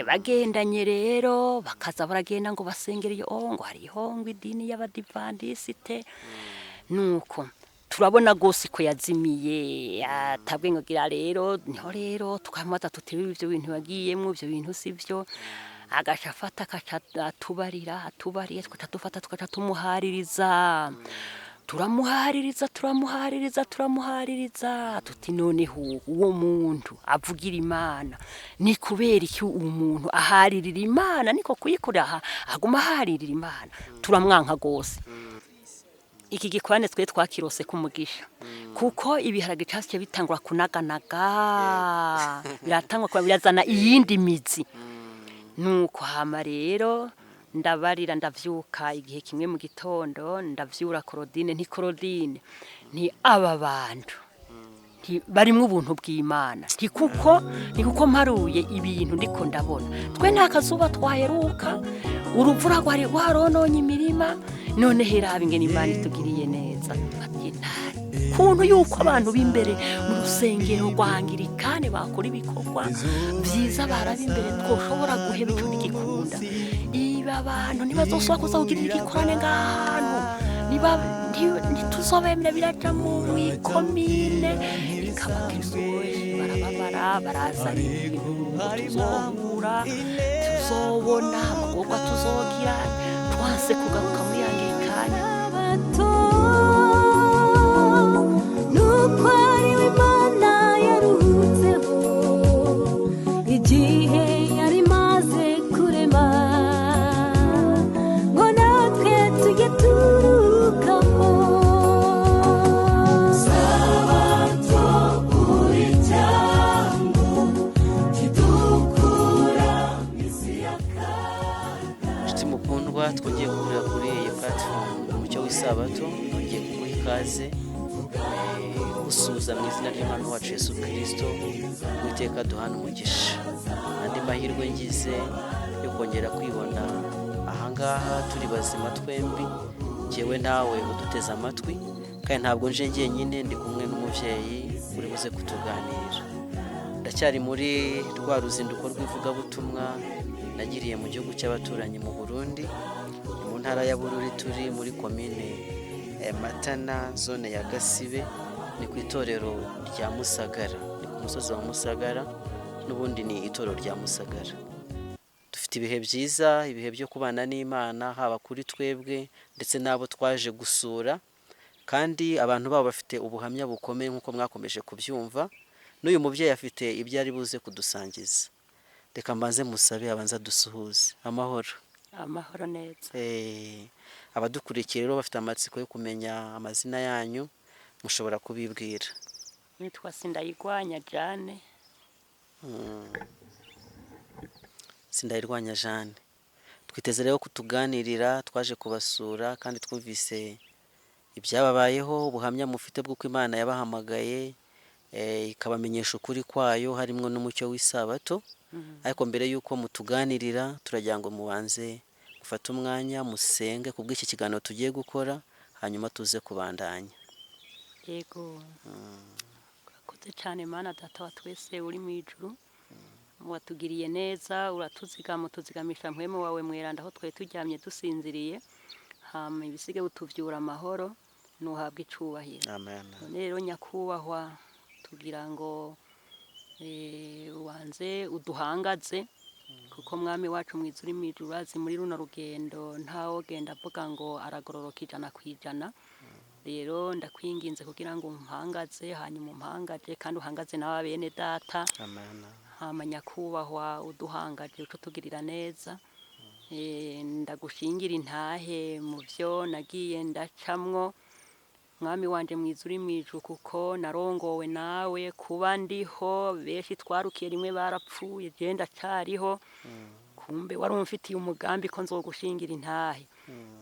bagendanye rero bakaza baragenda ngo basengere ngo hariho ngo idini y'abadivandisite nuko turabona gose ko yazimiye atabwe ngogira rero niho rero tukamaza tutiriwe ivyo bintu bagiyemwo ivyo bintu sivyo agaca afata atubarira atubariye tukaca dufata tukaca tumuhaririza turamuhaririza tuti noneho uwo muntu avugira Imana ni kubera iki umuntu aharirira Imana niko kuyikora aguma aharirira Imana turamwanka gose iki gikwane twe twakirose kumugisha kuko ibiharage cyasye bitangura kunaganaga biratangwa kwa birazana iyindi mizi nuko hama rero ndabarira ndavyuka igihe kimwe mu gitondo ndavyura Claudine ni aba bantu barimwe ubuntu bw'Imana kuko mparuye ibintu ndiko ndabona twe ntakazuba twaheruka uruvura rwari rwarononye imirima none herabe ingene Imana itugiriye neza kuntu yuko abantu b'imbere mu rusengero rwangirikane bakora ibikorwa vyiza baraba imbere twoshobora guheba ico nigikunda iba abantu nibazosubira kuza kugira igikorane ngahantu ntituzobemera biraja mu ikomine ikabakisoje barababara barazana ibintu tuzohura tuzobona amagorwa tuzogira twanse kugaruka muri Anglikane twongeye guhurira kuri iyi platform umucyo w'isabato twongeye kuguha ikaze gusuza mu izina ry'Umwami wacu Yesu Kristo Uwiteka duhana umugisha andi mahirwe ngize yo kongera kwibona ahangaha turi bazima twembi jewe nawe uduteze amatwi kandi ntabwo nje njyenyine ndi kumwe n'umuvyeyi uri buze kutuganirira ndacyari muri rwa ruzinduko rw'ivugabutumwa nagiriye mu gihugu cy'abaturanyi mu Burundi mu ntara ya Bururi turi muri komine Matana zone ya Gasibe ni ku itorero rya Musagara ni ku musozi wa Musagara n'ubundi ni itorero rya Musagara dufite ibihe byiza ibihe byo kubana n'Imana haba kuri twebwe ndetse nabo twaje gusura kandi abantu babo bafite ubuhamya bukomeye nkuko mwakomeje kubyumva n'uyu muvyeyi afite ibyo ari buze kudusangiza reka mbanze musabe abanza dusuhuze amahoro neza abadukurikiye rero bafite amatsiko yo kumenya amazina yanyu mushobora kubibwira nitwa Sindayirwanya Jane Sindayirwanya Jane twiteze rero kutuganirira twaje kubasura kandi twumvise ibyababayeho ubuhamya mufite bw'uko Imana yabahamagaye ikabamenyesha ukuri kwayo harimwo n'umucyo w'isabato ariko mbere yuko mutuganirira turagira ngo mubanze mufate umwanya musenge kubw'iki kiganiro tugiye gukora hanyuma tuze kubandanya yego urakoze cyane Mana data wa twese uri mu ijuru watugiriye neza uratuzigama tuzigamisha mpwemu wawe mweranda aho twe turyamye dusinziriye hama ibisige butuvyura amahoro nuhabwa icubahiro amen rero nyakubahwa tugira ngo wanze uduhangaze kuko mwami wacu mwizuri mijuru azi muri runo rugendo ntawo genda avuga ngo aragororoka ijana kwijana rero ndakwinginze kugira ngo umpangaze hanyuma umpangaje kandi uhangaze nawe bene data amen hama nyakubahwa uduhangaje utugirira neza ndagushingira intahe mu byo nagiye ndacamwo mwami wanje mwizuri miju kuko narongowe nawe kuba ndiho beshi twarukiye rimwe barapfuye genda cariho kumbe warumfitiye umugambi ko nzogushingira intahe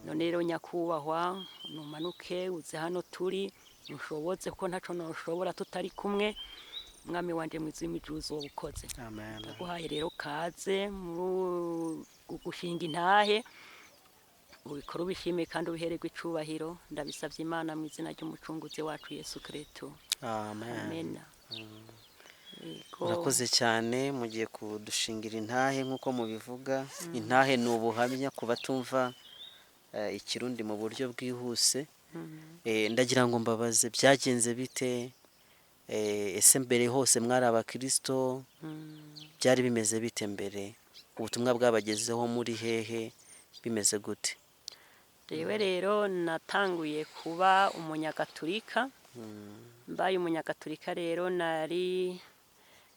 none rero nyakubahwa numanuke uze hano turi ushoboze ko ntaco noshobora tutari kumwe mwami wanje mwizuri miju uzobukoze amen ndaguhaye rero kaze mu gushinga intahe ubikora ubishime kandi ubihererwe icubahiro ndabisavye Imana mu izina ry'umucunguzi wacu Yesu Kristo amen amen Yego. murakoze cyane, mugiye kudushingira intahe nk'uko mubivuga. Intahe ni ubuhamya ku batumva ikirundi mu buryo bwihuse. Ndagira ngo mbabaze byagenze bite? Ese mbere hose mwari abakristo? Byari bimeze bite mbere? Ubutumwa bwabagezeho muri hehe? Bimeze gute? Jewe rero natanguye kuba umunyagatulika. Mbaye umunyagatulika rero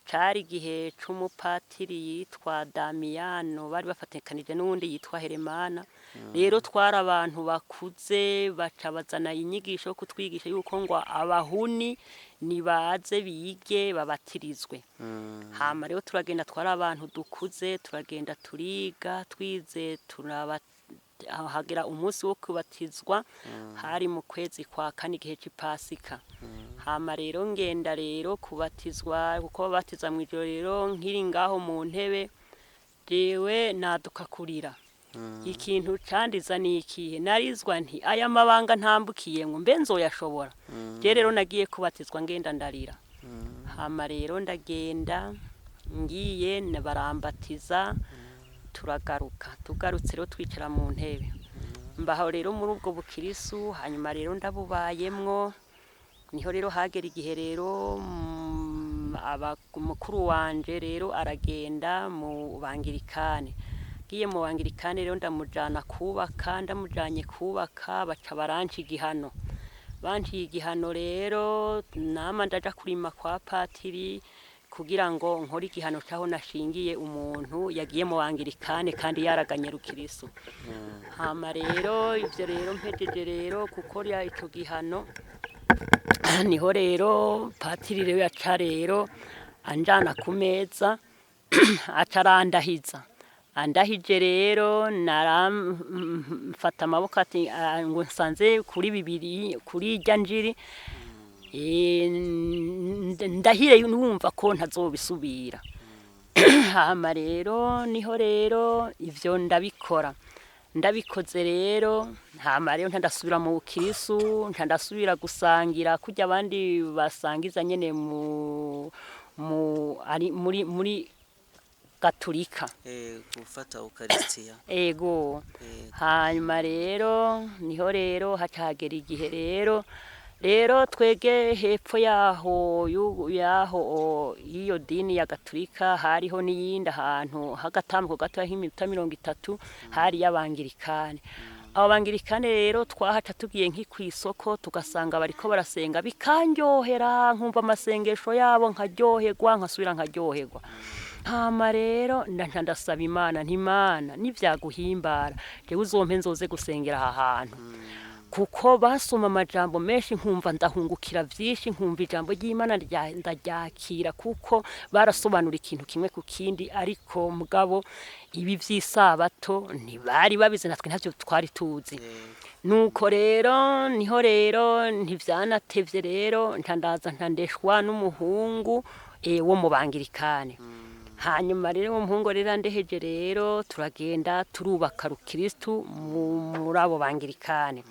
cari igihe c'umupatiri yitwa Damiyano, bari bafatanije n'uwundi yitwa Heremana. Rero twari abantu bakuze, baca bazana inyigisho yo kutwigisha yuko ngo abahuni nibaze bige babatirizwe. Hama rero turagenda, twari abantu dukuze, turagenda turiga, twize hagera umunsi wo kubatizwa, hari mu kwezi kwa kane igihe c'Ipasika. Hama rero ngenda rero kubatizwa, kuko babatiza mw'ijoro. Rero nkiri ngaho mu ntebe, jewe naduka kurira. Ikintu candiza ni ikihe? Narizwa nti aya mabanga ntambukiye ngo mbe nzoyashobora. Je rero nagiye kubatizwa ngenda ndarira. Hama rero ndagenda, ngiye barambatiza, turagaruka. Tugarutse rero twicara mu ntebe. Mbaho rero muri ubwo bukirisu, hanyuma rero ndabubayemwo. Niho rero hagera igihe rero mukuru wanje rero aragenda mu bangirikane. Giye mu bangirikane rero ndamujanye kubaka, baca baranca igihano. Banciye igihano rero, nama ndaja kurima kwa patiri kugira ngo nkore igihano caho nashingiye umuntu yagiye mu bangirikane kandi yaraganye rukirisu. Hama rero ivyo rero mpejeje rero gukora ico gihano, niho rero patiri rero yaca rero anjana ku meza aca arandahiza. Andahije rero naramfata amaboko ati ngo nsanze kuri bibiri kuri irya njiri, ndahire numva ko ntazobisubira. Hama rero niho rero ivyo ndabikoze rero. Hama rero ntandasubira mu bukirisu, ntandasubira gusangira kurya abandi basangiza nyene muri Gatulika. Gufata Ukaristiya. Ego. Hanyuma rero niho rero hacagera igihe rero twege hepfo yaho iyo dini ya Gatulika hariho n'iyindi ahantu hagatambuko gato nk'iminota 30 hari y'abangirikane. Abo bangirikane rero twahaca tugiye nk'ikwisoko, tugasanga bariko barasenga, bikanyohera, nkumva amasengesho yabo nkaryoherwa, nkasubira nkaryoherwa. Hama rero ndasaba Imana nti Imana nivyaguhimbara jewe uzompe nzoze gusengera aha hantu, kuko basoma amajambo menshi nkumva ndahungukira vyinshi, nkumva ijambo ry'Imana ndaryakira, kuko barasobanura ikintu kimwe ku kindi. Ariko mugabo ibi vy'isabato ntibari babizi, natwe ntavyo twari tuzi. Nuko rero niho rero ntivyanatevye rero ntandeshwa n'umuhungu wo mu bangirikane. Hanyuma rero umuhungu rero ndeheje rero turagenda turubaka rukristu muri abo bangirikane.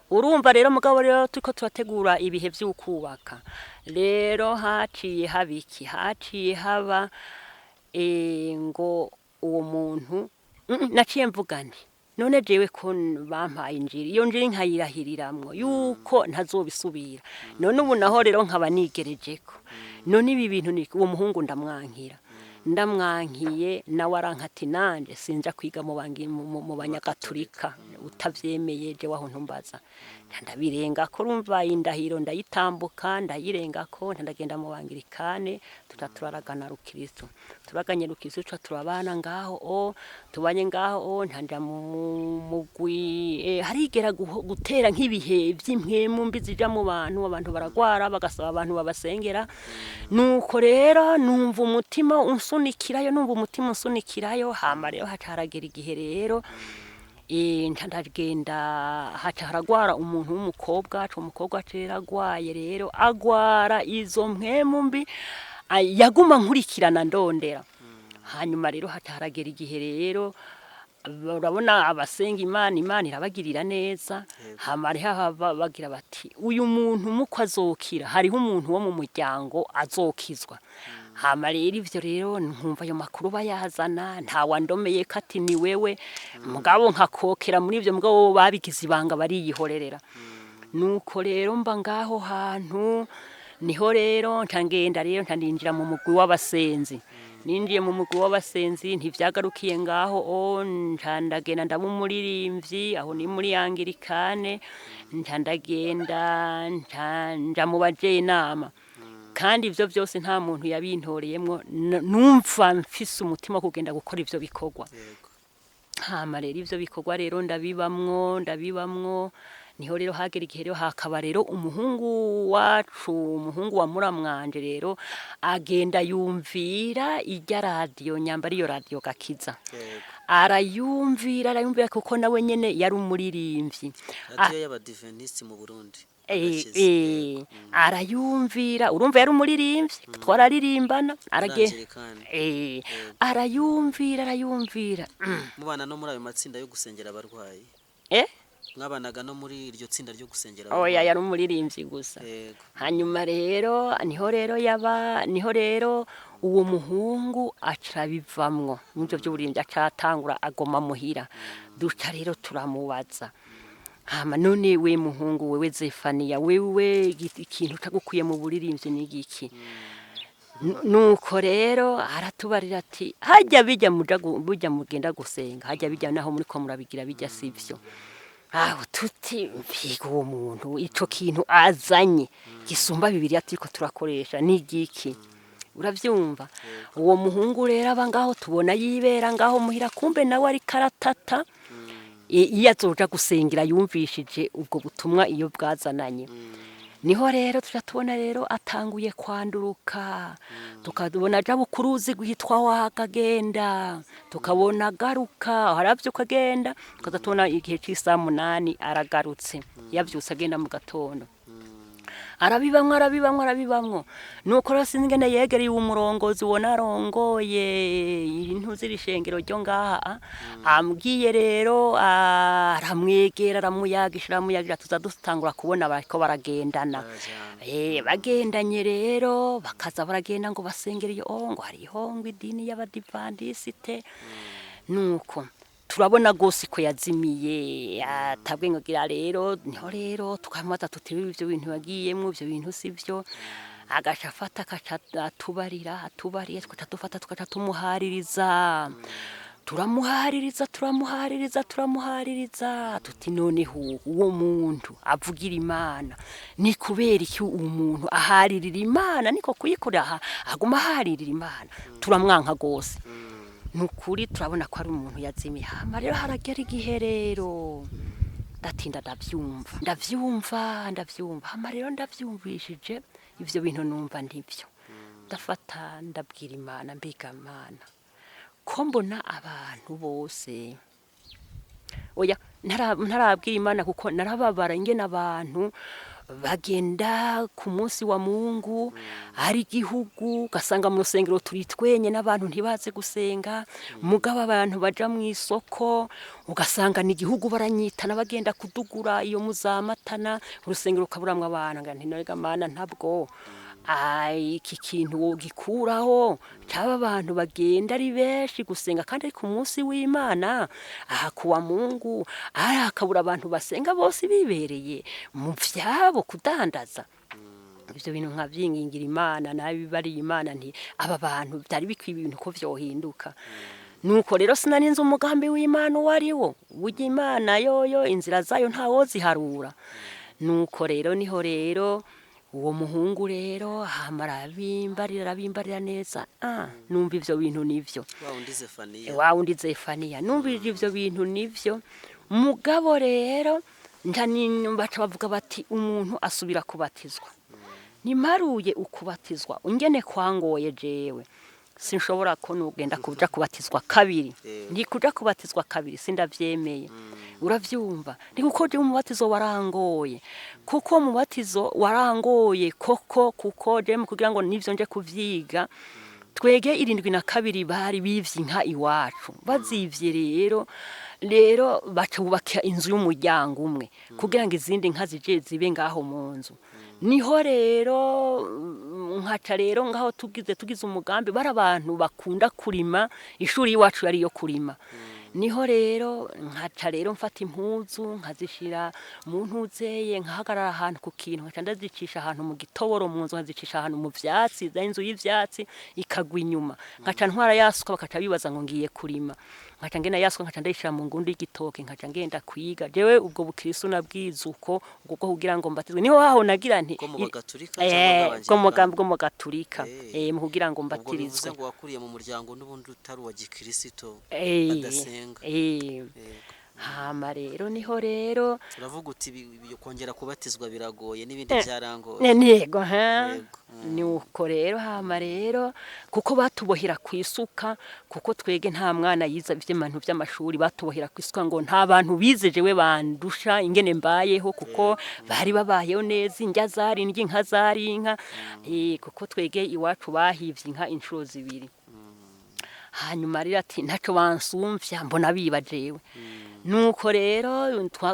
Urumva rero mugabo rero turiko turategura ibihe vy'ukubaka. Rero haciye haba ngo uwo muntu naciye mvuga nti none jewe ko bampaye injiri, iyo njiri nkayirahiriramwo yuko ntazobisubira. None ubu naho rero nkaba nigerejeko. None ibi bintu uwo muhungu ndamwankiye nawe arankati nanje sinja kwiga mu banyagatulika, utavyemeye je waho ntumbaza. Ndabirenga ko urumva indahiro ndayitambuka, ndayirengako, ndagenda mu bangirikane, turaragana rukristo. Turaganye rukristo turabana ngaho tubanye ngaho ntanja mu mugwi. Harigera gutera nk'ibihe vy'impwemu mbi zija mu abantu baragwara, bagasaba abantu babasengera. Nuko rero numva umutima unsunikirayo, hama rero hacaragera igihe rero ndagenda haca haragwara umuntu w'umukobwa, umukobwa acera agwaye rero agwara izo mpwemu mbi, yaguma nkurikirana ndondera. Hanyuma rero haca haragera igihe rero urabona abasenga imana irabagirira neza hama hariho bagira bati uyu muntu muko azokira hariho umuntu wo mu muryango azokizwa hama rero ivyo rero nkumva ayo makuru bayazana nta wandomeye kati ni wewe mugabo nkakokera muri ivyo mugabo babigize ibanga bariyihorerera nuko rero mba ngaho hantu niho rero ntangenda rero ntandinjira mu mugwi w'abasenzi ninjiye mu mugwi w'abasenzi ntivyagarukiye ngaho ntandagenda ndamumuririmbyi aho ni muri Anglikane ntandagenda nja mu baje inama kandi ivyo byose nta muntu yabintoreyemwo numva mfise umutima kugenda gukora ivyo bikorwa hama rero ivyo bikorwa rero ndabibamwo niho rero hagera igihe rero hakaba rero umuhungu wa muramwanje rero agenda yumvira irya radio nyamba ariyo radio Gakiza arayumvira kuko nawe nyene yari umuririmbyi radio y'abadiventiste mu Burundi arayumvira urumva yari umuririmbyi twararirimbana arayumvira mubana no muri ayo matsinda yo gusengera abarwayi mwabanaga no muri iryo tsinda ryo gusengera oya yari umuririmbyi gusa hanyuma rero niho rero uwo muhungu acabivamwo n'ivyo by'uburinzi acatangura agoma muhira duca rero turamubaza hama none we muhungu wewe Zefania wewe ikintu tagukuye mu buririmbyi n'igiki nuko rero aratubarira ati hajya bijya mugenda gusenga hajya bijya naho muri ko murabigira bijya sivyo aho tuti mpiga uwo muntu ico kintu azanye gisumba bibiri atiko turakoresha n'igiki uravyumva uwo muhungu rero abangaho tubona yibera ngaho muhira kumbe nawe ari karatata iyo azoja gusengera yumvishije ubwo butumwa iyo bwazananye niho rero tubona rero atanguye kwanduruka tukabona aja bukuruzi guhitwa wakagenda tukabona garuka haravyuka agenda tukazatubona igihe c'isa 8 aragarutse yavyutse agenda mu gatondo arabibamwo nuko rasingene yegereye umurongozi wona rongoye intuzi rishengero ryo ngaha ambwiye rero aramwegera aramuyagisha tuzadutangura kubona bariko baragendana bagendanye rero bakaza baragenda ngo basengere ngo hariho ngo idini y'abadivantiste nuko turabona gose ko yazimiye atabwe ngogira rero niho rero tukamata tutiriwe ivyo bintu bagiyemwe ivyo bintu sivyo agasha fata atubariye tukatufata tukatumuhaririza turamuhaririza tuti noneho uwo muntu avugira Imana ni kubera iki umuntu aharirira Imana niko kuyikora aguma aharirira Imana turamwanka gose nukuri turabona ko ari umuntu yazimiye hama rero haragera igihe rero ndatinda ndavyumva hama rero ndavyumvishije ivyo bintu numva ndivyo ndafata ndabwira Imana mbiga Imana ko mbona abantu bose oya ntarabwira Imana kuko narababara ingene abantu bagenda ku munsi wa Mungu ari gihugu gasanga mu rusengero turi twenye n'abantu ntibaze gusenga mugaba abantu baja mu isoko ugasanga ni gihugu baranyitana bagenda kudugura iyo muzamatana urusengero kaburamwe abantu ngani none Mana ntabwo iki kintu wogikuraho cyaba abantu bagenda ari beshi gusenga kandi ari ku munsi w'Imana aha kuwa Mungu akabura abantu basenga bose bibereye mu vyabo kudandaza ivyo bintu nkavyingingira Imana nabi bari Imana nti aba bantu byari bikwiye ibintu ko vyohinduka nuko rero sinarinze umugambi w'Imana wariwo burya Imana yoyo inzira zayo ntawo ziharura nuko rero niho rero uwo muhungu rero arabimbarira neza numva ivyo bintu nivyo wawundi Zefania numva ivyo bintu nivyo mugabo rero baca bavuga bati umuntu asubira kubatizwa nimaruye ukubatizwa ungene kwangoye jewe sinshobora ko nugenda kuja kubatizwa kabiri ndikuja kubatizwa kabiri sindavyemeye uravyumva ndikuko je umubatizo warangoye kuko umubatizo warangoye kuko je kugira ngo nivyo nje kuvyiga twege 72 bari bivye inka iwacu bazivye rero bacubaka inzu y'umuryango umwe kugira ngo izindi nka zije zibe ngaho mu nzu niho rero nkaca rero ngaho tugize umugambi bari abantu bakunda kurima ishuri iwacu yari yo kurima niho rero nkaca rero mfata impuzu nkazishira mu ntuzeye nkahagarara ahantu ku kintu nkaca ndazicisha ahantu mu gitoboro mu nzu nkazicisha ahantu mu vyatsi inzu y'ivyatsi ikagwa inyuma nkaca ntwara yasuka bakaca bibaza ngo ngiye kurima nkaca ngenda yasuka nkaca ndayishira mu ngundi y'igitoke nkaca ngenda kwiga jewe ubwo bukristo nabwiza uko kugira ngo mbatizwe niho haho nagira nti bwo mu gaturika mu kugira ngo mbatirizwe ngo wakuriye mu muryango n'ubundi utari wa gikristo adasenga hama rero niho rero uravuga uti kongera kubatizwa biragoye n'ibindi byarangoye ntego ni uko rero hama rero kuko batubohera kwisuka kuko twege nta mwana yiza ivy'abantu by'amashuri batubohera kwisuka ngo nta bantu bizeje we bandusha ingene mbayeho kuko bari babayeho neza injya zari inka zari inka kuko twege iwacu bahivye inka inshuro zibiri hanyuma rero ati ntaco bansumvya mbona biba jewe nuko rero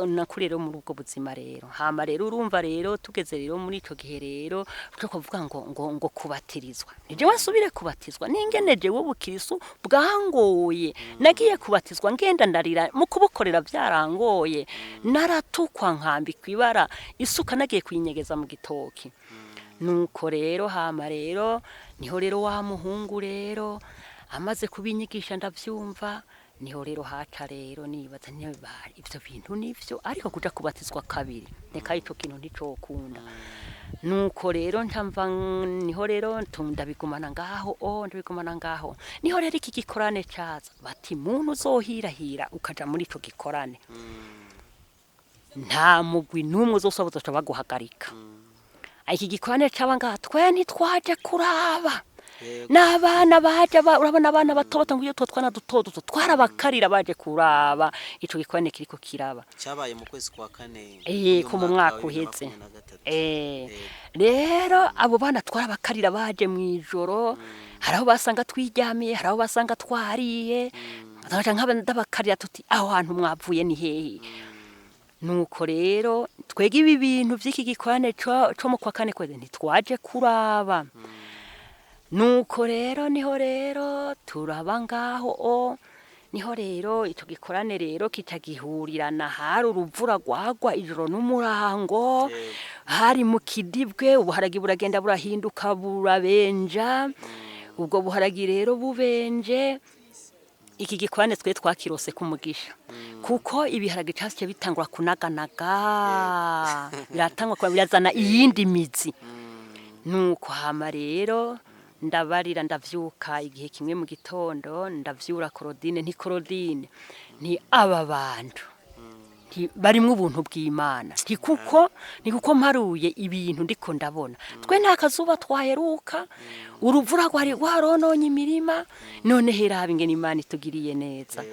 nakurero muri ubwo buzima rero hama rero urumva rero tugeze rero muri ico gihe rero cyo kuvuga ngo kubatirizwa nije wasubire kubatizwa ningene jewe ubukirisu bwangoye nagiye kubatizwa ngenda ndarira mu kubukorera byarangoye naratukwa nkambi kwibara isuka nagiye kwinyegeza mu gitoki nuko rero hama rero niho rero wa muhungu rero amaze kubinyigisha ndavyumva niho rero haca rero nibaza ntibari ivyo bintu nivyo ariko kuja kubatizwa kabiri neka ico kintu nticokunda nuko rero ntamva niho rero ndabigumana ngaho niho rero iki gikorane caza bati muntu uzohirahira ukaja muri ico gikorane nta mugwi numwe uzosoboza baguhagarika iki gikorane caba ngaha twe ntitwaje kuraba n'abana baje urabona abana bato ngo iyo twana duto twarabakarira baje kuraba ico gikorane kiriko kiraba cyabaye mu kwezi kwa kane ko mu mwaka uheze rero abo bana twarabakarira baje mwijoro haraho basanga twijyamiye haraho basanga twariye ndaje nk'abandabakarira tuti aho hantu mwavuye ni hehe nuko rero twege ibi bintu vy'iki gikorane cyo mu kwa kane kweze ntitwaje kuraba nuko rero niho rero turaba ngaho niho rero ico gikorane rero kitagihurirana hari uruvura gwagwa ijoro n'umurango hari mu kidibwe ubuharagi buragenda burahinduka burabenja ubwo buharagi rero bubenje iki gikorane twe twakirose kumugisha kuko ibiharagi cyase bitangura kunaganaga biratangwa kwa birazana iyindi mizi nuko hama rero ndabarira ndavyuka igihe kimwe mu gitondo ndavyura Claudine ni aba bantu barimwe ubuntu bw'Imana ni kuko mparuye ibintu ndiko ndabona twe nta kazuba twaheruka uruvura gwari gwarononye imirima none heraba ingene Imana itugiriye neza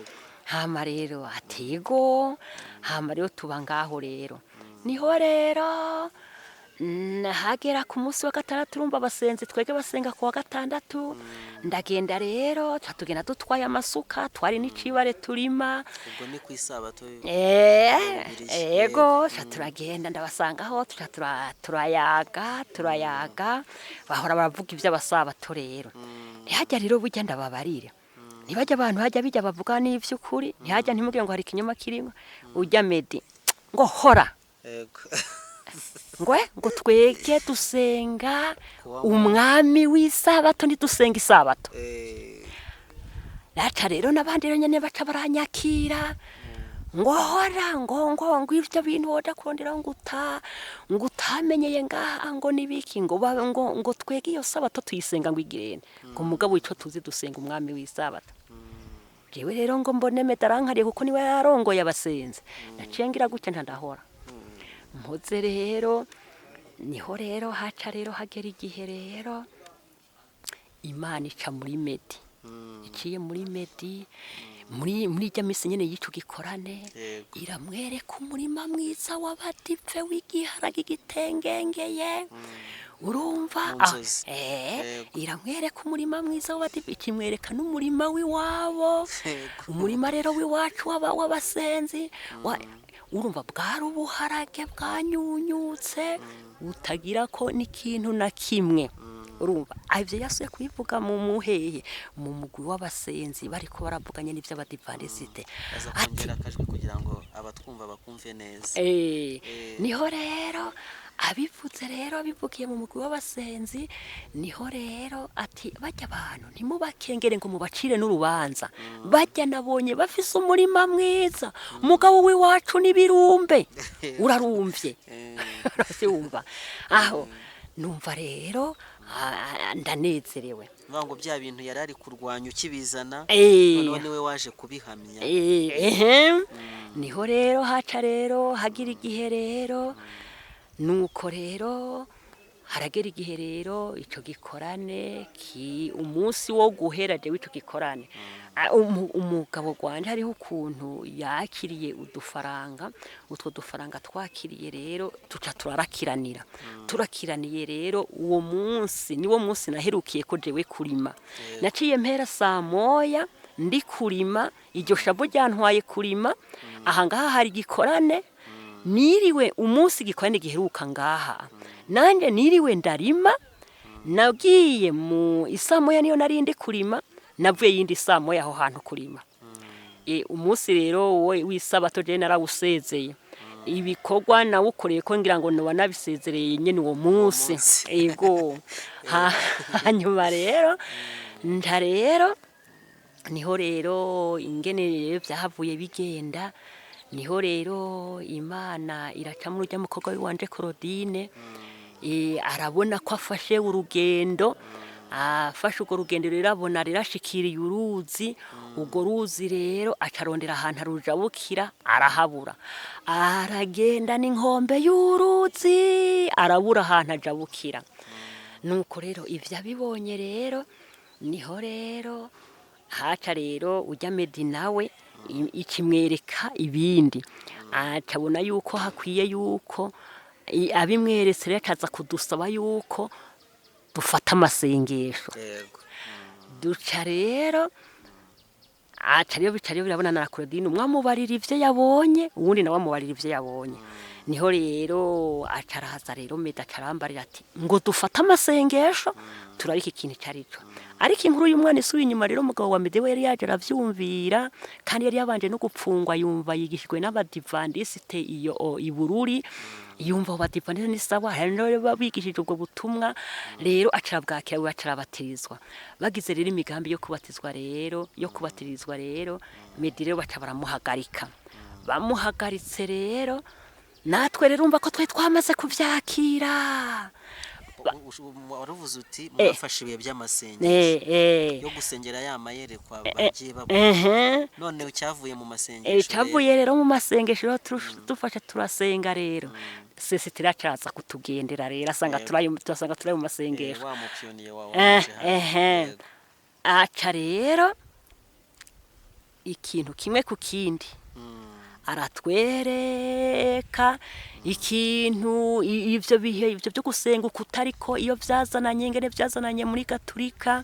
hama rero atego hama rero tuba ngaho rero niho rero hagera ku munsi wa gatandatu urumva abasenzi twege basenga ku wa gatandatu ndagenda rero tugenda dutwaye amasuka twari n'icibare turima ubwo ni ku isabato yego turagenda ndabasangaho turayaga bahora baravuga ivy'abasabato rero ntihajya rero burya ndababarira ntibajya abantu hajya bijya bavuga n'ivy'ukuri ntihajya ntimubwire ngo hari ikinyoma kirimo ujya Medi ngo hora ngo twege dusenga umwami w'isabato ntidusenga isabato naca rero n'abandi nyene baca baranyakira ngo hora ngo ivyo bintu woja kurondera ngo utamenyeye ngaha ngo nibiki ngo twege iyo sabato tuyisenga ngo igirene ngo mugabo ico tuzi dusenga umwami w'isabato jewe rero ngo mbone medarankariye kuko niwe yarongoye abasenzi naciye ngira gutya ndahora mpoze rero niho rero haca rero hagera igihe rero Imana ica muri Medi iciye muri Medi muri jya misi nyene yico gikorane iramwereka umurima mwiza w'abadive w'igiharage gitengengeye urumva Mu nzozi. iramwereka umurima mwiza w'abadive, ikimwereka n'umurima w'iwabo, Yego. umurima rero w'iwacu w'abasenzi urumva bwari ubuharage bwanyunyutse utagira ko n'ikintu na kimwe. urumva ivyo yasuye kubivuga mu muhehe mu mugwi w'abasenzi bariko baravuganye n'ivy'abadivandisite aza kongera akajwi kugira ngo abatwumva bakumve neza. niho rero abivuze rero bivugiye mu mugwi w'abasenzi, niho rero ati bajya abantu ntimubakengere ngo mubacire n'urubanza, bajya nabonye bafise umurima mwiza, umugabo w'iwacu n'ibirumbe urarumvye urumva aho numva rero ndanezerewe ngo bya bintu yari ari kurwanya ukibizana noneho niwe waje kubihamya. niho rero haca rero hagira igihe rero nuko rero haragera igihe rero ico gikorane umunsi wo guhera je w'ico gikorane umugabo gwanje hariho ukuntu yakiriye udufaranga, utwo dufaranga twakiriye rero tuca turarakiranira turakiraniye rero uwo munsi niwo munsi naherukiye ko jewe kurima. naciye mpera saa moya ndi kurima, iryo shabo ryantwaye kurima aha ngaha hari gikorane, niriwe umunsi gikorane giheruka ngaha nanje niriwe ndarima, nagiye mu isamoya niyo nari ndi kurima, navuye yindi samoya aho hantu kurima. umunsi rero w'isabato je narawusezeye, ibikorwa nawukoreye ko ngira ngo wanabisezereye nyene uwo munsi. Ego hanyuma rero rero niho rero ingene byahavuye bigenda, niho rero Imana iraca mu rujya mukobwa wanje Claudine, arabona ko afashe urugendo, afashe urwo rugendo rero abona rirashikiriye uruzi, urwo ruzi rero acarondera ahantu arujabukira arahabura, aragenda n'inkombe y'uruzi arabura ahantu ajabukira. nuko rero ivyo abibonye rero niho rero haca rero ujya Medi nawe ikimwereka ibindi, acabona yuko hakwiye yuko abimweretse rero akaza kudusaba yuko dufata amasengesho. duca rero bica rero birabona na Claudine umwamubarira ivyo yabonye, uwundi nawe amubarira ivyo yabonye. niho rero acaraza rero Medi acarambarira ati ngo dufata amasengesho turarika ikintu carico. ariko inkuru y'umwana isuye inyuma rero umugabo wa Medi we yari yaje aravyumvira, kandi yari yabanje no gupfungwa, yumva yigishijwe n'abadivandisite iyo ibururi, yumva abadivandisite ni sawa, hari no babigishije ubwo butumwa rero acarabwakira acarabatizwa. bagize rero imigambi yo kubatirizwa rero Medi rero baca baramuhagarika, bamuhagaritse rero natwe rero umva ko twe twamaze kuvyakira. waravuze uti mwafashe ibihe by'amasengesho yo gusengera ya mayerekwa bagiye babona, none cyavuye mu masengesho cyavuye rero mu masengesho dufashe turasenga rero sese tiracaza kutugendera rero asanga turayo mu masengesho. wa mupiyoniye wawe aca rero ikintu kimwe ku kindi aratwereka ikintu ivyo bihe ivyo byo gusenga ukutariko iyo vyazananye ingene vyazananye muri Gaturika,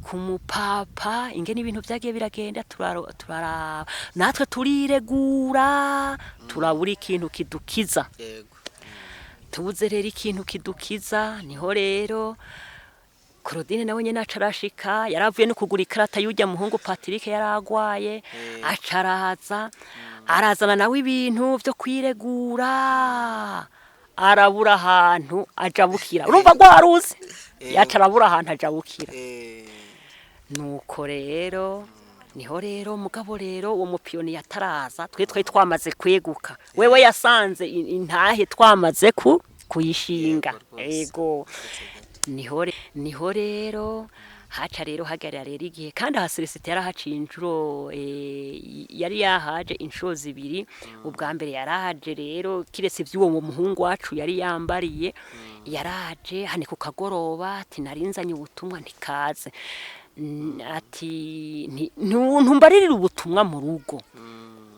ku mupapa ingene ibintu vyagiye biragenda turara natwe turiregura, turabura ikintu kidukiza. tubuze rero ikintu kidukiza, niho rero Claudine nawe nyene acarashika, yaravuye no kugura ikarata y'ujya muhungu Patrick yaragwaye, arazana nawe ibintu vyo kwiregura, arabura ahantu ajabukira. urumva gwaruzi yacarabura ahantu ajabukira. nuko rero niho rero mugabo rero uwo mupiyoni yataraza, twe twamaze kweguka, wewe yasanze intahe twamaze kuyishinga. ego niho rero haca rero hagarira rero igihe, kandi aha Celestin yarahaciye inshuro, yari yahaje inshuro zibiri. ubwa mbere yarahaje rero kiretse ivy'uwo muhungu wacu yari yambariye, yaraje hane ku kagoroba ati narinzanye ubutumwa ntikaze, ati ntumbaririra ubutumwa mu rugo.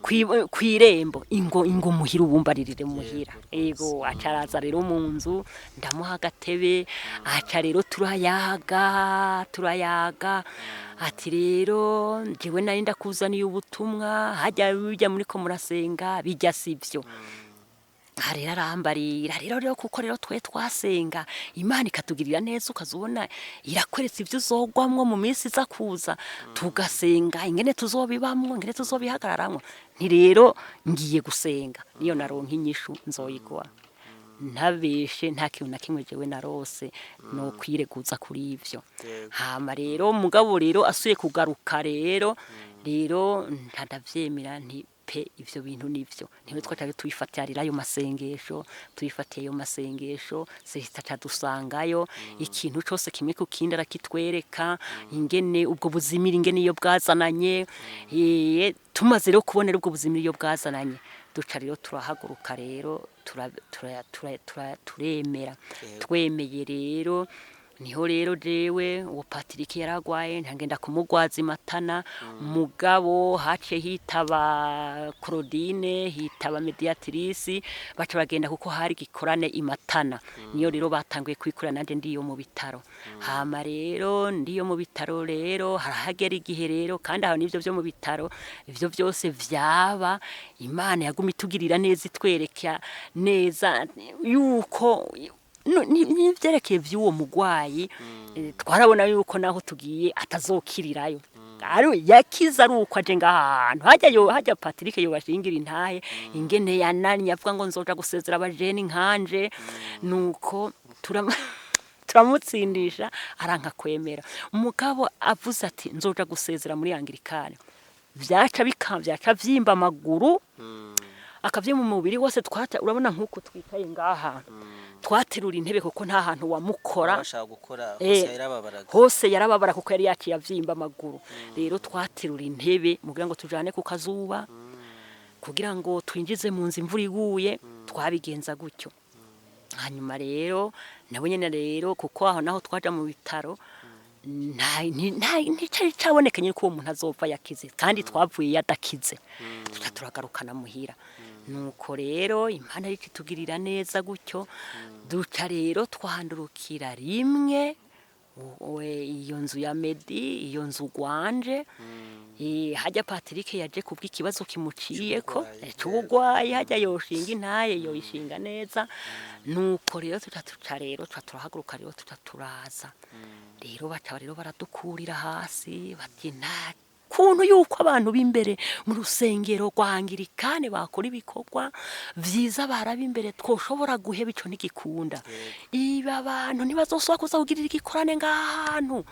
kwirembo ingo muhira ubumbaririre muhira ego acaraza rero mu nzu ndamuha agatebe aca rero turayaga ati rero jewe nari ndakuzaniye ubutumwa hajya bijya muri ko murasenga bijya sivyo rero arambarira rero kuko rero twe twasenga Imana ikatugirira neza ukazubona irakweretse ibyo uzogwamwo mu minsi iza kuza tugasenga ingene tuzobibamwo ingene tuzobihagararamwo nti rero ngiye gusenga niyo naronka inyishu nzoyigwa ntabeshe nta kintu na kimwe jewe narose no kwireguza kuri ivyo hama rero mugabo rero asuye kugaruka rero ntadavyemera nti pe ivyo bintu nivyo niwe twacaje tuyifatirira ayo masengesho tuyifatiye ayo masengesho sehita dusangayo ikintu cyose kimwe ku kindi arakitwereka ingene ubwo buzimira ingene iyo bwazananye tumaze rero kubonera ubwo buzimira iyo bwazananye duca rero turahaguruka rero turemera twemeye rero niho rero jewe uwo Patrick yaragwaye ntagenda kumugwaza imatana mugabo hace hitaba Claudine hitaba mediatrice baca bagenda kuko hari gikorane imatana niyo rero batanguye kwikurana nanje ndiyo mu bitaro hama rero ndiyo mu bitaro rero harahagera igihe rero kandi aho nivyo byo mu bitaro ivyo byose vyaba Imana yaguma itugirira neza itwereka neza yuko nivyerekeye vy'uwo mugwayi twarabona yuko naho tugiye atazokirirayo yakiza ari uko aje ngahantu hajya Patrick yobashingira intahe ingene yanani yavuga ngo nzoja gusezera abajeni nkanje nuko turamutsindisha aranka kwemera umugabo avuze ati nzoja gusezera muri Anglikane vyaca vyimba amaguru akavye mu mubiri wose twata urabona nkuko twikaye ngaha twaterura intebe kuko nta hantu wamukora hose yarababara kuko yari yaciye avyimba amaguru rero twaterura intebe mugira ngo tujane ku kazuba kugira ngo twinjize mu nzi imvura iguye twabigenza gutyo hanyuma rero nabo nyene rero kuko aho naho twaja mu bitaro nticari cabonekanye ko uwo muntu azopfa yakize kandi twavuye yadakize turagarukana muhira nuko rero Imana ari kitugirira neza gutyo duca rero twahandurukira rimwe iyo nzu ya Medi iyo nzu gwanje hajya Patrick yaje kubw'ikibazo kimuciyeko cy'ubugwayi hajya yoshinga intaye yoyishinga neza nuko rero tuca rero turahaguruka rero turaza rero baca rero baradukurira hasi bati nta kuntu yuko abantu b'imbere mu rusengero rwa Anglikane bakora ibikorwa vyiza baraba imbere twoshobora guheba ico ntigikunda iba abantu ntibazosubira kuza kugirira igikorane ngahantu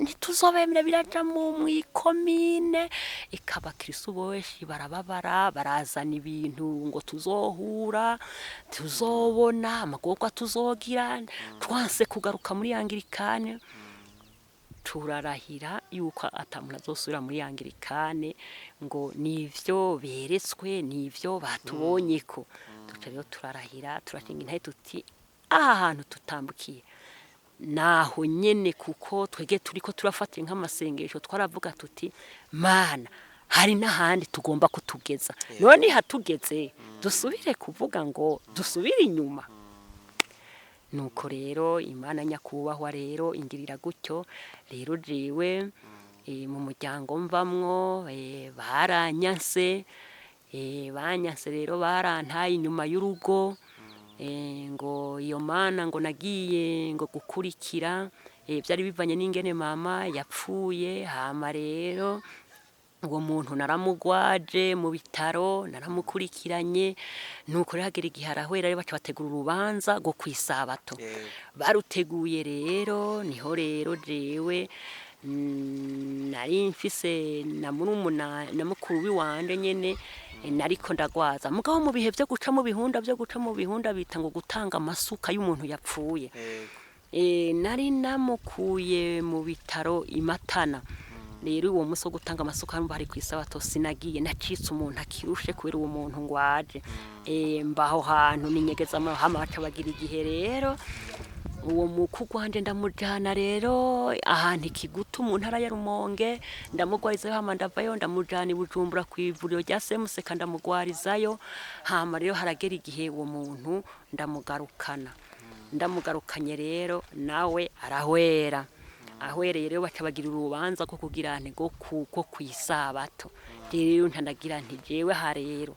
ntituzobemera biraja mu ikomine ikaba Kristo boshi barababara barazana ibintu ngo tuzohura tuzobona amagorwa tuzogira twanse kugaruka muri Anglikane turarahira yuko atamuna zosubira muri Anglikane ngo nivyo beretswe nivyo batubonyeko tuca rero turarahira turashinga intahe tuti ahantu tutambukiye naho nyene kuko twege turiko turafatira nk'amasengesho twaravuga tuti Mana hari n'ahandi tugomba kutugeza none hatugeze dusubire kuvuga ngo dusubire inyuma nuko rero Imana nyakubahwa rero ingirira gutyo rero jewe mu muryango mvamwo baranyanse rero barantaye inyuma y'urugo ngo iyo Mana ngo nagiye ngo gukurikira byari bivanye n'ingene mama yapfuye hama rero uwo muntu naramugwaje mu bitaro naramukurikiranye nuko ragera igihe arahwera rero baca bategura urubanza go kwisabato baruteguye rero niho rero jewe nari mfise na mukuru wiwanje nyene nariko ndagwaza mugabo mu bihe byo guca mu bihunda bita ngo gutanga amasuka y'umuntu yapfuye nari namukuye mu bitaro imatana rero uwo muso gutanga amasuka bari kwisabato sinagiye nacitse umuntu akirushe kubera uwo muntu ngwaje mbaho hantu ninyegeza amahama baca bagira igihe rero uwo mukuru wanje ndamujana rero ahantu ikigutu mu ntara ya Rumonge, ndamugwarizayo hama ndavayo ndamujana i Bujumbura kw'ivuriro rya Semuseka ndamugwarizayo, hama rero haragera igihe uwo muntu ndamugarukanye rero nawe arahwera. Ahwereye rero baca bagira urubanza ko kugira nti go kw'isabato. Rero ntanagira nti jewe rero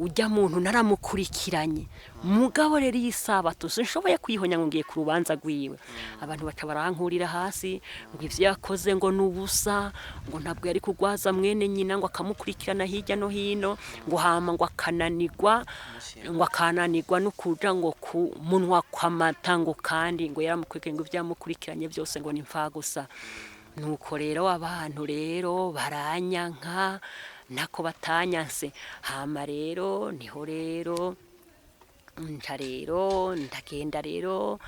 ujya muntu naramukurikiranye mugabo rero yisabato sinshoboye kwihonya ngo ngiye ku rubanza rwiwe. Abantu baca barankurira hasi ngo ivyo yakoze ngo nubusa, ngo ntabwo yari kugwaza mwene nyina, ngo akamukurikirana hirya no hino, ngo hama ngo akananirwa no kuja ngo ku munwa kw'amata, ngo kandi ngo yaramukurikiranye ngo ivyamukurikiranye byose ngo ni gusa. Nuko rero abantu rero baranyanka nako batanyanse. Hama rero niho rero ndagenda rero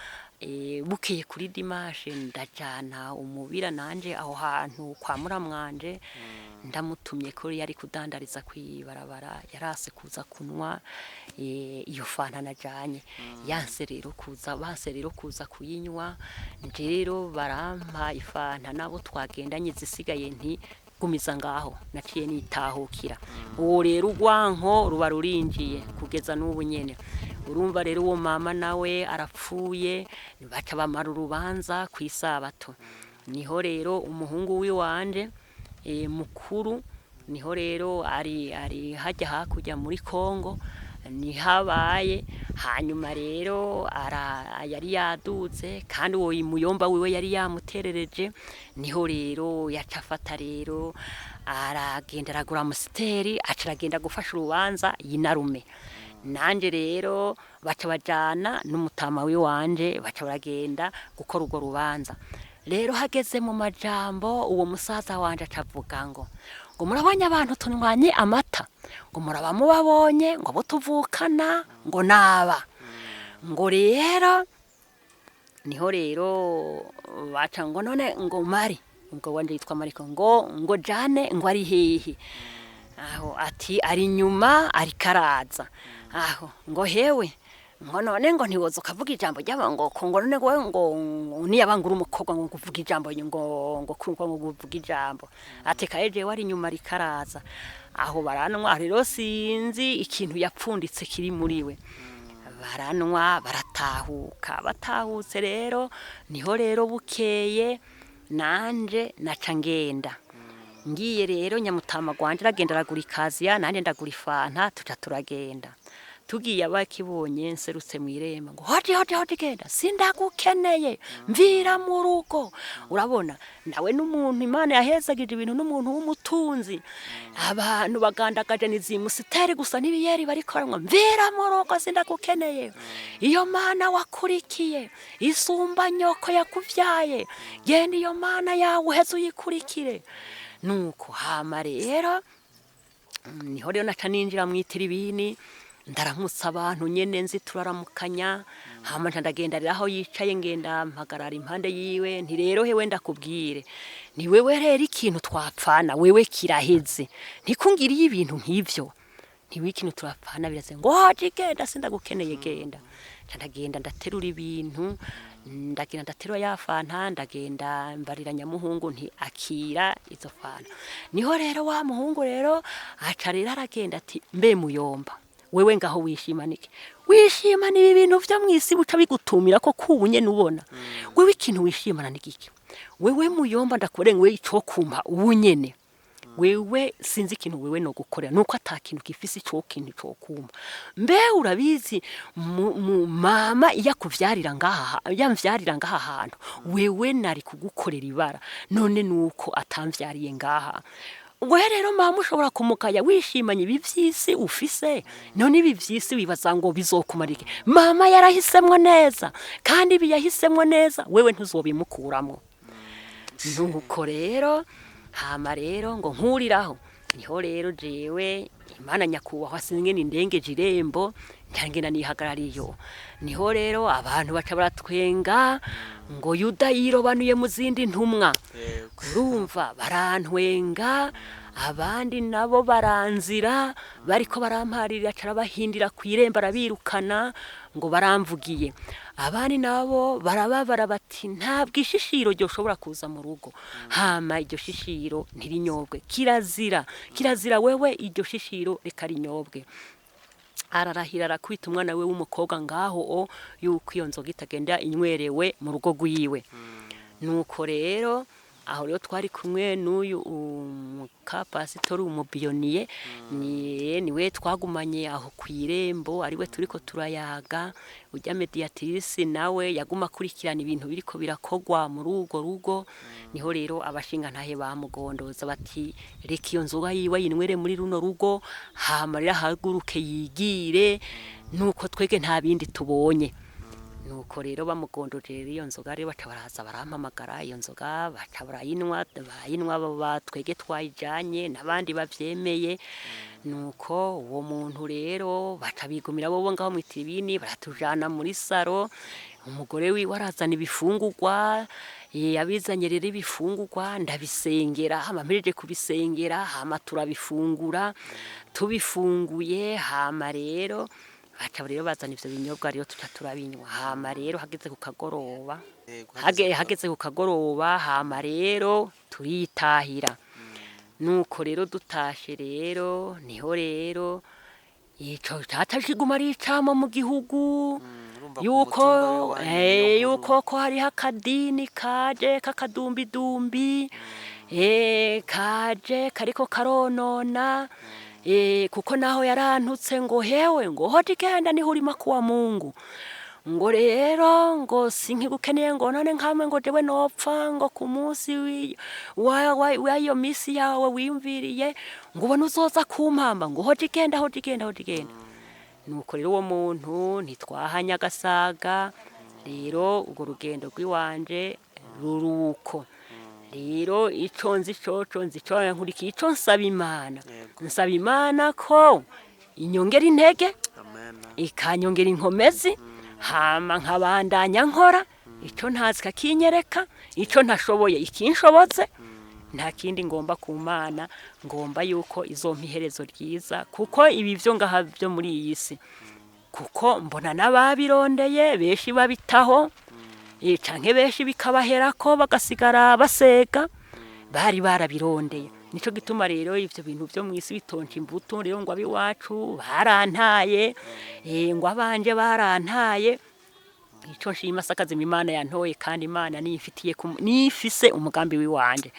bukeye kuri dimashe ndajana umubira nanje aho hantu kwa muramwanje, ndamutumye ko yari kudandariza kwibarabara, yarase kuza kunwa iyo fanta najanye, banse rero kuza kuyinywa. Rero barampa ifanta nabo twagendanye zisigaye nti gumiza ngaho, naciye nitahukira. Uwo rero urwanko ruba rurinjiye kugeza n'ubu nyene. Urumva rero uwo mama nawe arapfuye, baca bamara urubanza kw'isabato. Niho rero umuhungu wiwanje mukuru niho rero ari hajya hakurya muri Kongo nihabaye. Hanyuma rero yari yaduze kandi uwo muyomba wiwe yari yamuterereje. Niho rero yacafata rero aragenda aragura amusiteri aciragenda gufasha urubanza yinarume. Nanje rero baca bajana n'umutama wiwanje baca baragenda gukora urwo rubanza. Rero hageze mu majambo uwo musaza wanje acavuga ngo murabonye abantu tunywanye amata, ngo muraba mubabonye ngo abo tuvukana ngo naba, ngo rero niho rero baca ngo none ngo mari, ubwo wanje yitwa Mariko, ngo jane ngo ari hehe. Aho ati ari nyuma ari karaza. Aho ngo hewe ngo none ngo ntiwoza ukavuga ijambo ry'aba ngo none ngo niyabangura umukobwa ngo kuvuga ijambo ngo kurumva ngo kuvuga ijambo. Ati kaje wari nyuma rikaraza. Aho baranwa rero sinzi ikintu yapfunditse kiri muri we. Baranwa batahutse rero niho rero bukeye nanje naca ngenda. Ngiye rero nyamutama gwanje aragenda aragura ikaziya, nanje ndagura ifanta, tuca turagenda. Tugiye abakibonye nserutse mwirema ngo hoti genda sindagukeneye mvira mu rugo. Urabona nawe n'umuntu Imana yahezagije ibintu n'umuntu w'umutunzi, abantu bagandagaje nizimusiteri gusa n'ibiyeri barikoranwa mvira mu rugo sindagukeneye. Iyo Mana wakurikiye isumba nyoko yakuvyaye, genda iyo Mana yawe uheze uyikurikire. Nuko hama rero niho rero naca ninjira mwitiribini ndaramutsa abantu nyene nzi turaramukanya. Hama ndagenda rero aho yicaye ngenda mpagarara impande yiwe nti rero hewe ndakubwire ni wewe rero ikintu twapfana wewe kiraheze, ntikungiriye ibintu nk'ivyo, ntiwe ikintu turapfana biraze ngo genda sindagukeneye genda. Ndagenda ndaterura ibintu ndagenda ndaterura ya fanta ndagenda mbarira nyamuhungu nti akira izo fanta. Niho rero wa muhungu rero aca rero aragenda ati mbe muyomba wewe ngaho wishimanike wishimana ibi bintu vyo mwisi buca bigutumira ko kubunye nubona wewe ikintu wishimana n'igiki wewe muyomba ndakurenga wewe ico kumpa ubunyene wewe sinzi ikintu wewe no gukorera nuko atakintu gifise ico kintu cyo kumpa mbe urabizi mama yakuvyarira ngaha yamvyarira ngaha hantu wewe nari kugukorera ibara none nuko atamvyariye ngaha. Ubwo rero mama ushobora kumukaya wishimanye ibivyisi ufise none ibivyisi wibaza ngo bizokumarike. Mama yarahisemwe neza kandi biyahisemwe neza wewe ntuzobimukuramo. Nuko rero hama rero ngo nkuriraho niho rero jewe Imana nyakubaho singe nindengeje irembo ntangena nihagarariyo. Niho rero abantu baca baratwenga ngo Yuda yirobanuye mu zindi ntumwa. Urumva barantwenga abandi nabo baranzira bariko baramparira cara bahindira kwiremba arabirukana ngo baramvugiye, abandi nabo barababara bati ntabwo ishishiro ryo shobora kuza mu rugo, hama iryo shishiro ntirinyobwe, kirazira wewe iryo shishiro reka rinyobwe. Ararahira arakwita umwana we w'umukobwa ngaho yuko iyo nzoga itagenda inywerewe mu rugo rwiwe. Nuko rero aho rero twari kumwe n'uyu umukapasitori umubiyoniye niwe twagumanye aho kwirembo, ariwe turiko turayaga. Ujya mediatrice nawe yaguma kurikirana ibintu biriko birakogwa muri urwo rugo. Niho rero abashinga ntahe bamugondoza bati reka iyo nzoga yiwe yinwere muri runo rugo, hama rero haguruke yigire, nuko twege nta bindi tubonye. Nuko rero bamugondoje iyo nzoga rero baca baraza barampamagara, iyo nzoga baca barayinwa twege twayijanye n'abandi bavyemeye. Nuko uwo muntu rero baca bigumira bo ngaho mu itiribini baratujana muri saro, umugore wiwe arazana ibifungurwa, abizanye rero ibifungurwa ndabisengera, hama mpejeje kubisengera hama turabifungura, tubifunguye hama rero baca rero bazana ivyo binyobwa rero tuca turabinywa, hama rero hageze ku kagoroba hama rero turitahira. Nuko rero dutashe rero niho rero ico catashiguma ari icamo mu gihugu yuko ko hariho akadini kaje k'akadumbidumbi kaje kariko karonona, kuko naho yarantutse ngo hewe ngo hoje genda niho urima kuwa Mungu, ngo rero ngo sinkigukeneye ngo none nkamwe ngo jewe nopfa ngo ku munsi w'iyo misi yawe wiyumviriye ngo ubone uzoza kumpamba ngo hoje genda. Nuko rero uwo muntu ntitwahanya agasaga, rero urwo rugendo rw'iwanje ruruko. Rero ico nzi nkurikiye ico nsaba Imana ko inyongera intege, ikanyongera inkomezi, hama nkabandanya nkora ico ntazi kakinyereka, ico ntashoboye ikinshoboze. Nta kindi ngomba ku Mana, ngomba yuko izompa iherezo ryiza, kuko ibi vyo ngaha byo muri iyi si, kuko mbona n'ababirondeye benshi babitaho, canke benshi bikabaherako bagasigara basega, bari barabirondeye. Nico gituma rero ivyo bintu vyo mwisi bitonje imbuto, rero ngo abiwacu barantaye, ngo abanje barantaye. Ico nshima sakaza Imana yantoye, kandi Imana nifise umugambi wiwanje.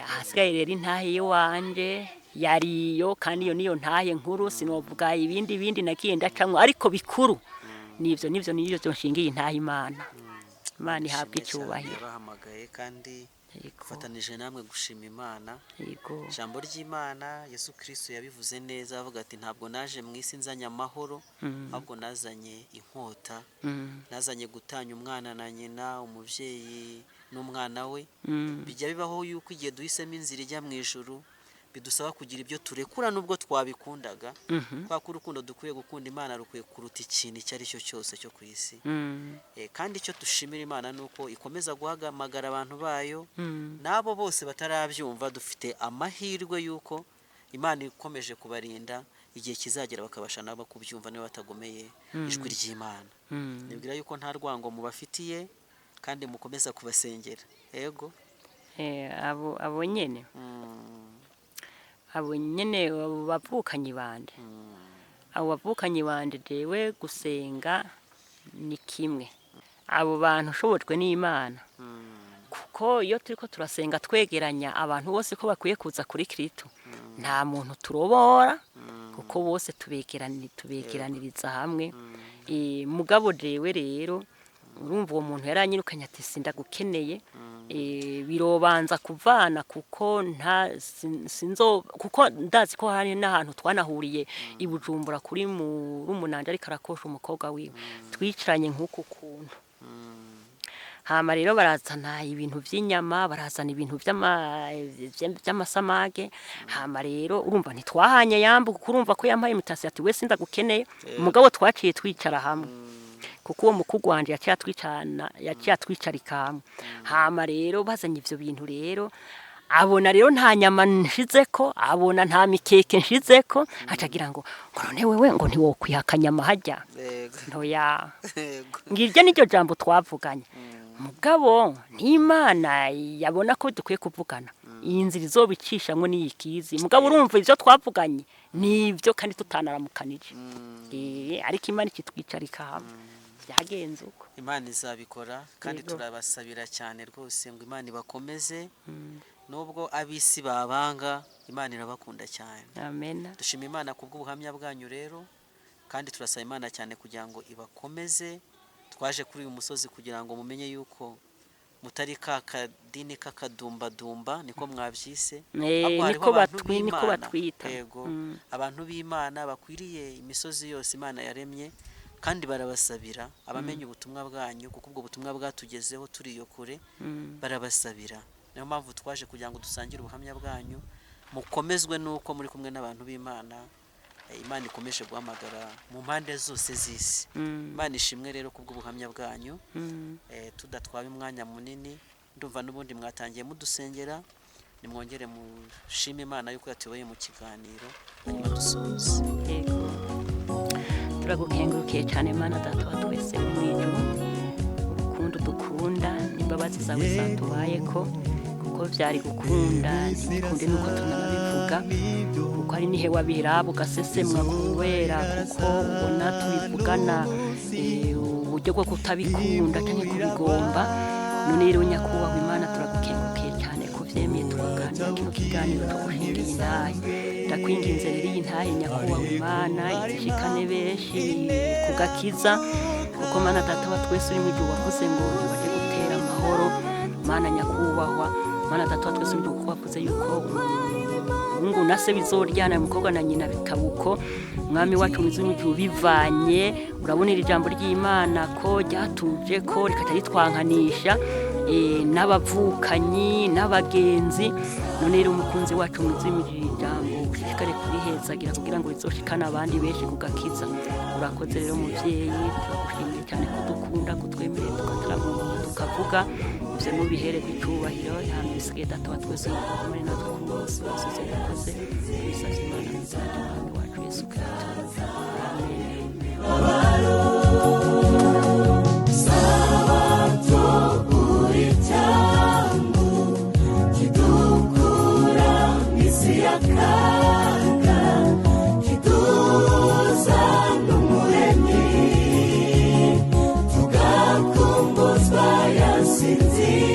Hasigaye rero intahe yiwanje yariyo, kandi iyo niyo ntahe nkuru, sinovuga ibindi nagiye ndacamwe, ariko bikuru nivyo nshingiye intahe Imana ihabwa icyubahiro. Bahamagaye kandi gufatanije namwe gushima Imana. Ijambo ry'Imana Yesu Kristo yabivuze neza, avuga ati ntabwo naje mu isi nzanye amahoro, ahubwo nazanye inkota, nazanye gutanya umwana na nyina, umuvyeyi n'umwana we. Bijya bibaho yuko igihe duhisemo inzira ijya mu ijuru bidusaba kugira ibyo turekura nubwo twabikundaga, kwa ko urukundo dukwiye gukunda Imana rukwiye kuruta ikintu icyo ari cyo cyose cyo ku isi. Kandi icyo dushimira Imana nuko ikomeza guhamagara abantu bayo, nabo bose batarabyumva dufite amahirwe yuko Imana ikomeje kubarinda, igihe kizagera bakabasha nabo kubyumva niba batagomeye ijwi ry'Imana. Nibwira yuko nta rwango mubafitiye, kandi mukomeza kubasengera. Yego abo nyene bavukanyi bande, abo bavukanyi bande jewe gusenga ni kimwe. Abo bantu ushobojwe n'Imana, kuko iyo turiko turasenga twegeranya abantu bose ko bakwiye kuza kuri Kristo, nta muntu turobora, kuko bose tubegeraniriza hamwe. Mugabo jewe rero urumva uwo muntu yaranyirukanye ati sindagukeneye, birobanza kuvana, kuko kuko ndazi ko hari n'ahantu twanahuriye i Bujumbura kuri Rumunanje ariko arakosha umukobwa wiwe, twicaranye nk'uku kuntu. Hama rero barazana ibintu vy'inyama, barazana ibintu vy'amasamage, hama rero urumva ntitwahanye yambu, kuko urumva ko yampaye imitasi ati we sindagukeneye, umugabo twaciye twicara hamwe, kuko uwo mukuru wanje yaciye atwicarika hamwe. Hama rero bazanye ivyo bintu rero abona rero nta nyama nshizeko, abona nta mikeke nshizeko, acagira ngo none wewe ngo ntiwokwiha akanyama hajya. Yego. Ntoya. Yego. Ngiryo niryo jambo twavuganye. Mugabo n'Imana yabona ko dukwiye kuvugana. Iyi nzira izobicishamwe n'iyikizi. Mugabo urumva ivyo twavuganye nivyo kandi tutanaramukanije. Ariko Imana ikitwicarika hamwe. Byagenze uko. Imana izabikora kandi Yego. turabasabira cyane rwose ngo Imana ibakomeze. Nubwo abisi babanga, Imana irabakunda cyane. Amen. Dushima Imana kubw'ubuhamya bwanyu rero, kandi turasaba Imana cyane kugira ngo ibakomeze. Twaje kuri uyu musozi kugira ngo mumenye yuko mutari kadini kakadumbadumba niko mwabyise. Niko batwita. Yego. Abantu b'Imana bakwiriye imisozi yose Imana yaremye, kandi barabasabira abamenye ubutumwa bwanyu, kuko ubwo butumwa bwatugezeho turiyo kure. Barabasabira. Niyo mpamvu twaje kugira ngo dusangire ubuhamya bwanyu, mukomezwe nuko muri kumwe n'abantu b'Imana. Imana ikomeje guhamagara mu mpande zose z'isi. Imana ishimwe rero kubw'ubuhamya bwanyu. Tudatwaye umwanya munini, ndumva n'ubundi mwatangiye mudusengera, nimwongere mushime Imana yuko yatuyoboye mu kiganiro, hanyuma dusoze. Yego. Turagukengurukiye cyane Mana Data wa twese mu ijuru. Urukundo dukunda n'imbabazi zawe zatubayeko, kuko byari gukunda ntikunde nuko tunanabivuga, kuko ari nihe wabiraba ugasesemwa kubera kuko ubona tubivugana uburyo bwo kutabikunda cyangwa kubigomba. None rero nyakubahwa Imana turagukengurukiye cyane ko vyemeye tukaganira kino kiganiro tuguhingiye intahe. Ndakwinginze rero iyi ntahe nyakubahwa Imana izishikane benshi kugakiza, kuko Mana Data wa twese uri mu gihe wavuze ngo baje gutera amahoro. Mana nyakubahwa, Mana Data wa twese uri mu gihe wavuze yuko Mungu na se bizoryana, umukobwa na nyina bikabuko. Mwami wacu mwiza mu gihe ubivanye, urabonera ijambo ry'Imana ko ryatuje ko rikata ritwankanisha n'abavukanyi n'abagenzi. None rero umukunzi wacu mwiza mu gihe ijambo ushishikare kurihezagira kugira ngo rizoshikane abandi benshi kugakiza. Urakoze rero muvyeyi, turagushimiye cyane kudukunda, kutwemerera tukataramuka tukavuga ivyo mu bihere kwicubahiro. Hamwe bisigaye Data wa twese muri natwe bose bose yakoze. Bisavye Imana mu izina ry'Umwami wacu Yesu Kristo. Amen. Sinzi